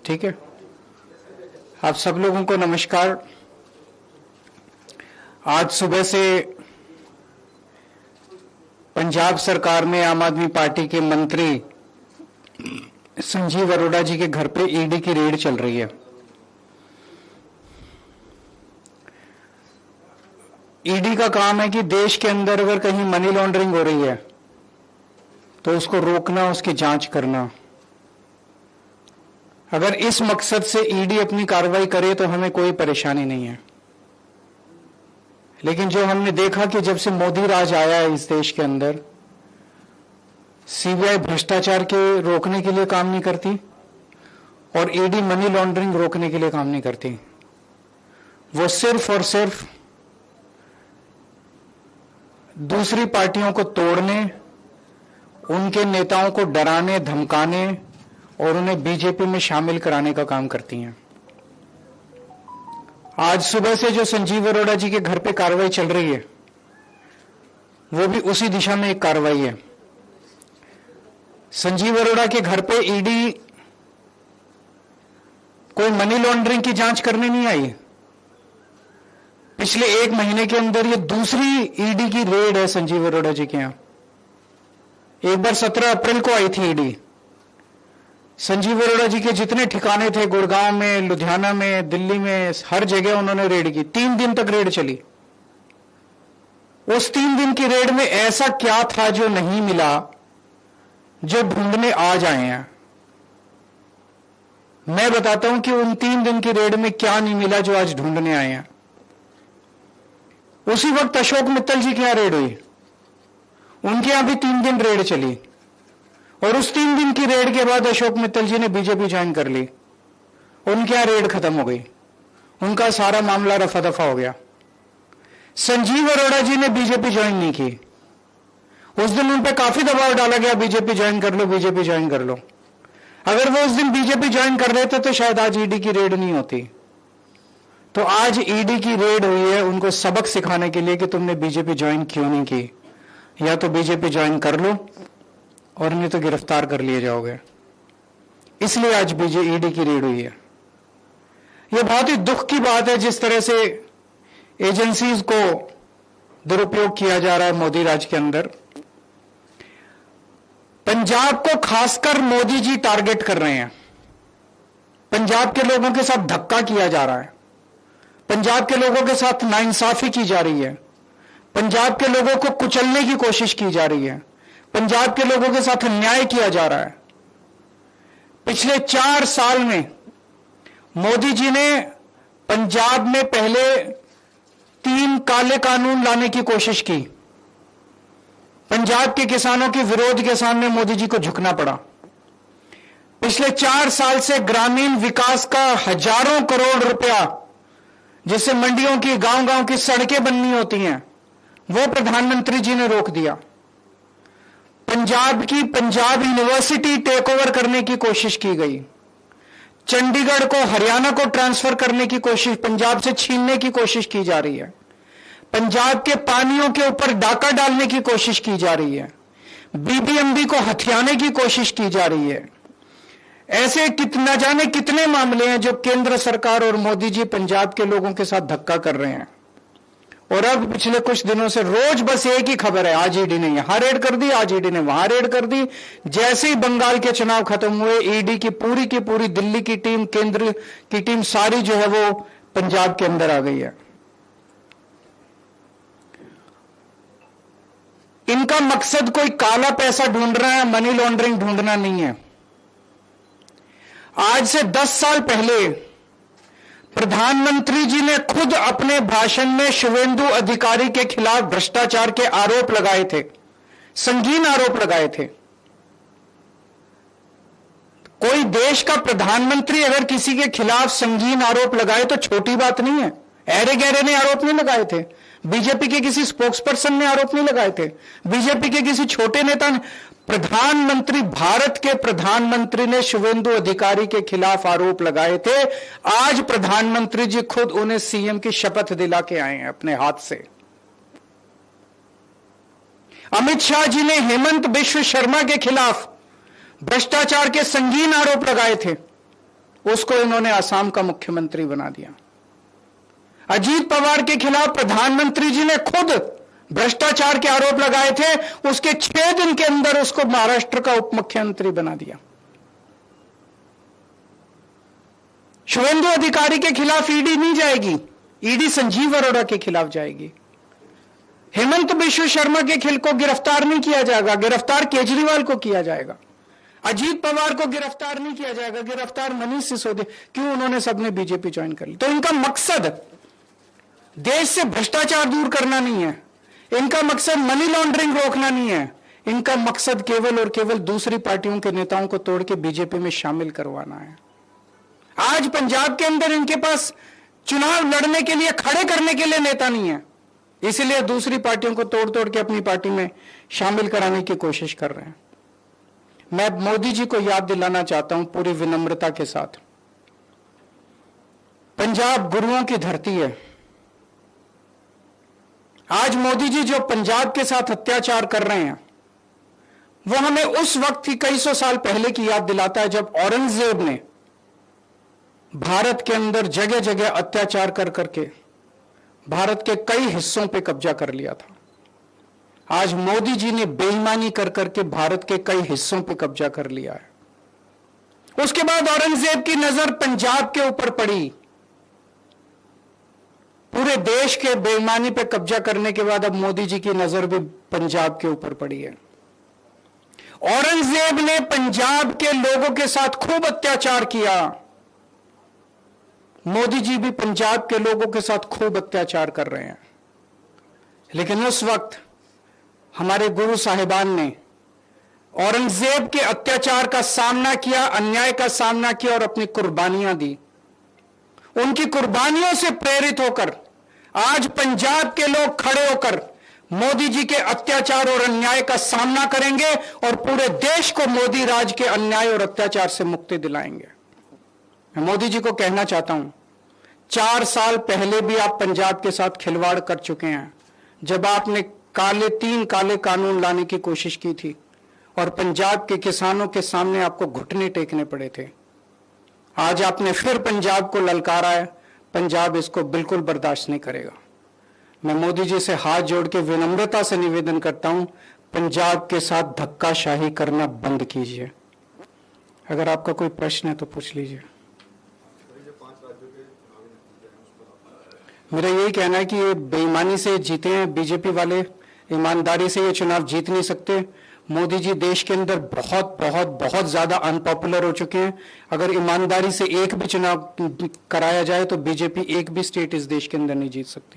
ठीक है। आप सब लोगों को नमस्कार। आज सुबह से पंजाब सरकार में आम आदमी पार्टी के मंत्री संजीव अरोड़ा जी के घर पे ईडी की रेड चल रही है। ईडी का काम है कि देश के अंदर अगर कहीं मनी लॉन्ड्रिंग हो रही है तो उसको रोकना, उसकी जांच करना। अगर इस मकसद से ईडी अपनी कार्रवाई करे तो हमें कोई परेशानी नहीं है। लेकिन जो हमने देखा कि जब से मोदी राज आया है इस देश के अंदर, सीबीआई भ्रष्टाचार के रोकने के लिए काम नहीं करती और ईडी मनी लॉन्ड्रिंग रोकने के लिए काम नहीं करती। वो सिर्फ और सिर्फ दूसरी पार्टियों को तोड़ने, उनके नेताओं को डराने, धमकाने और उन्हें बीजेपी में शामिल कराने का काम करती हैं। आज सुबह से जो संजीव अरोड़ा जी के घर पे कार्रवाई चल रही है वो भी उसी दिशा में एक कार्रवाई है। संजीव अरोड़ा के घर पे ईडी कोई मनी लॉन्ड्रिंग की जांच करने नहीं आई। पिछले एक महीने के अंदर ये दूसरी ईडी की रेड है संजीव अरोड़ा जी के यहां। एक बार 17 अप्रैल को आई थी ईडी। संजीव अरोड़ा जी के जितने ठिकाने थे, गुड़गांव में, लुधियाना में, दिल्ली में, हर जगह उन्होंने रेड की। 3 दिन तक रेड चली। उस 3 दिन की रेड में ऐसा क्या था जो नहीं मिला, जो ढूंढने आज आए हैं। मैं बताता हूं कि उन 3 दिन की रेड में क्या नहीं मिला जो आज ढूंढने आए हैं। उसी वक्त अशोक मित्तल जी के यहां रेड हुई। उनके यहां भी 3 दिन रेड चली और उस 3 दिन की रेड के बाद अशोक मित्तल जी ने बीजेपी ज्वाइन कर ली। उनके यहां रेड खत्म हो गई, उनका सारा मामला रफा दफा हो गया। संजीव अरोड़ा जी ने बीजेपी ज्वाइन नहीं की। उस दिन उन पर काफी दबाव डाला गया, बीजेपी ज्वाइन कर लो, बीजेपी ज्वाइन कर लो। अगर वो उस दिन बीजेपी ज्वाइन कर रहे थे तो शायद आज ईडी की रेड नहीं होती। तो आज ईडी की रेड हुई है उनको सबक सिखाने के लिए कि तुमने बीजेपी ज्वाइन क्यों नहीं की। या तो बीजेपी ज्वाइन कर लो और नहीं तो गिरफ्तार कर लिए जाओगे। इसलिए आज ईडी की रेड हुई है। यह बहुत ही दुख की बात है जिस तरह से एजेंसीज को दुरुपयोग किया जा रहा है मोदी राज के अंदर। पंजाब को खासकर मोदी जी टारगेट कर रहे हैं। पंजाब के लोगों के साथ धक्का किया जा रहा है। पंजाब के लोगों के साथ नाइंसाफी की जा रही है। पंजाब के लोगों को कुचलने की कोशिश की जा रही है। पंजाब के लोगों के साथ अन्याय किया जा रहा है। पिछले 4 साल में मोदी जी ने पंजाब में पहले 3 काले कानून लाने की कोशिश की। पंजाब के किसानों के विरोध के सामने मोदी जी को झुकना पड़ा। पिछले 4 साल से ग्रामीण विकास का हजारों करोड़ रुपया, जिससे मंडियों की, गांव-गांव की सड़कें बननी होती हैं, वो प्रधानमंत्री जी ने रोक दिया। पंजाब यूनिवर्सिटी टेक ओवर करने की कोशिश की गई। चंडीगढ़ को, हरियाणा को ट्रांसफर करने की कोशिश, पंजाब से छीनने की कोशिश की जा रही है। पंजाब के पानियों के ऊपर डाका डालने की कोशिश की जा रही है। बीबीएमबी को हथियाने की कोशिश की जा रही है। ऐसे न जाने कितने मामले हैं जो केंद्र सरकार और मोदी जी पंजाब के लोगों के साथ धक्का कर रहे हैं। और अब पिछले कुछ दिनों से रोज बस एक ही खबर है, आज ईडी ने यहां रेड कर दी, आज ईडी ने वहां रेड कर दी। जैसे ही बंगाल के चुनाव खत्म हुए, ईडी की पूरी दिल्ली की टीम, केंद्र की टीम सारी जो है वो पंजाब के अंदर आ गई है। इनका मकसद कोई काला पैसा ढूंढना है, मनी लॉन्ड्रिंग ढूंढना नहीं है। आज से 10 साल पहले प्रधानमंत्री जी ने खुद अपने भाषण में शुवेंदु अधिकारी के खिलाफ भ्रष्टाचार के आरोप लगाए थे, संगीन आरोप लगाए थे। कोई देश का प्रधानमंत्री अगर किसी के खिलाफ संगीन आरोप लगाए तो छोटी बात नहीं है। ऐरे गहरे ने आरोप नहीं लगाए थे, बीजेपी के किसी स्पोक्सपर्सन ने आरोप नहीं लगाए थे, बीजेपी के किसी छोटे नेता ने। प्रधानमंत्री, भारत के प्रधानमंत्री ने शुवेंदु अधिकारी के खिलाफ आरोप लगाए थे। आज प्रधानमंत्री जी खुद उन्हें सीएम की शपथ दिला के आए हैं अपने हाथ से। अमित शाह जी ने हेमंत बिश्व शर्मा के खिलाफ भ्रष्टाचार के संगीन आरोप लगाए थे। उसको इन्होंने असम का मुख्यमंत्री बना दिया। अजीत पवार के खिलाफ प्रधानमंत्री जी ने खुद भ्रष्टाचार के आरोप लगाए थे, उसके 6 दिन के अंदर उसको महाराष्ट्र का उप मुख्यमंत्री बना दिया। शुभेंदु अधिकारी के खिलाफ ईडी नहीं जाएगी, ईडी संजीव अरोड़ा के खिलाफ जाएगी। हेमंत बिश्व शर्मा के खिल को गिरफ्तार नहीं किया जाएगा, गिरफ्तार केजरीवाल को किया जाएगा। अजीत पवार को गिरफ्तार नहीं किया जाएगा, गिरफ्तार मनीष सिसोदिया। क्यों? उन्होंने सबने बीजेपी ज्वाइन कर ली। तो इनका मकसद देश से भ्रष्टाचार दूर करना नहीं है, इनका मकसद मनी लॉन्ड्रिंग रोकना नहीं है, इनका मकसद केवल और केवल दूसरी पार्टियों के नेताओं को तोड़ के बीजेपी में शामिल करवाना है। आज पंजाब के अंदर इनके पास चुनाव लड़ने के लिए, खड़े करने के लिए नेता नहीं है, इसलिए दूसरी पार्टियों को तोड़ तोड़ के अपनी पार्टी में शामिल कराने की कोशिश कर रहे हैं। मैं मोदी जी को याद दिलाना चाहता हूं पूरी विनम्रता के साथ, पंजाब गुरुओं की धरती है। आज मोदी जी जो पंजाब के साथ अत्याचार कर रहे हैं, वो हमें उस वक्त की कई सौ साल पहले की याद दिलाता है जब औरंगजेब ने भारत के अंदर जगह जगह अत्याचार कर करके भारत के कई हिस्सों पे कब्जा कर लिया था। आज मोदी जी ने बेईमानी कर करके भारत के कई हिस्सों पे कब्जा कर लिया है। उसके बाद औरंगजेब की नजर पंजाब के ऊपर पड़ी। पूरे देश के बेईमानी पे कब्जा करने के बाद अब मोदी जी की नजर भी पंजाब के ऊपर पड़ी है। औरंगजेब ने पंजाब के लोगों के साथ खूब अत्याचार किया, मोदी जी भी पंजाब के लोगों के साथ खूब अत्याचार कर रहे हैं। लेकिन उस वक्त हमारे गुरु साहिबान ने औरंगजेब के अत्याचार का सामना किया, अन्याय का सामना किया और अपनी कुर्बानियां दी। उनकी कुर्बानियों से प्रेरित होकर आज पंजाब के लोग खड़े होकर मोदी जी के अत्याचार और अन्याय का सामना करेंगे और पूरे देश को मोदी राज के अन्याय और अत्याचार से मुक्ति दिलाएंगे। मैं मोदी जी को कहना चाहता हूं, 4 साल पहले भी आप पंजाब के साथ खिलवाड़ कर चुके हैं, जब आपने 3 काले कानून लाने की कोशिश की थी और पंजाब के किसानों के सामने आपको घुटने टेकने पड़े थे। आज आपने फिर पंजाब को ललकारा है, पंजाब इसको बिल्कुल बर्दाश्त नहीं करेगा। मैं मोदी जी से हाथ जोड़ के विनम्रता से निवेदन करता हूं, पंजाब के साथ धक्काशाही करना बंद कीजिए। अगर आपका कोई प्रश्न है तो पूछ लीजिए। मेरा यही कहना है कि ये बेईमानी से जीते हैं बीजेपी वाले, ईमानदारी से ये चुनाव जीत नहीं सकते। मोदी जी देश के अंदर बहुत बहुत बहुत ज्यादा अनपॉपुलर हो चुके हैं। अगर ईमानदारी से एक भी चुनाव कराया जाए तो बीजेपी एक भी स्टेट इस देश के अंदर नहीं जीत सकती।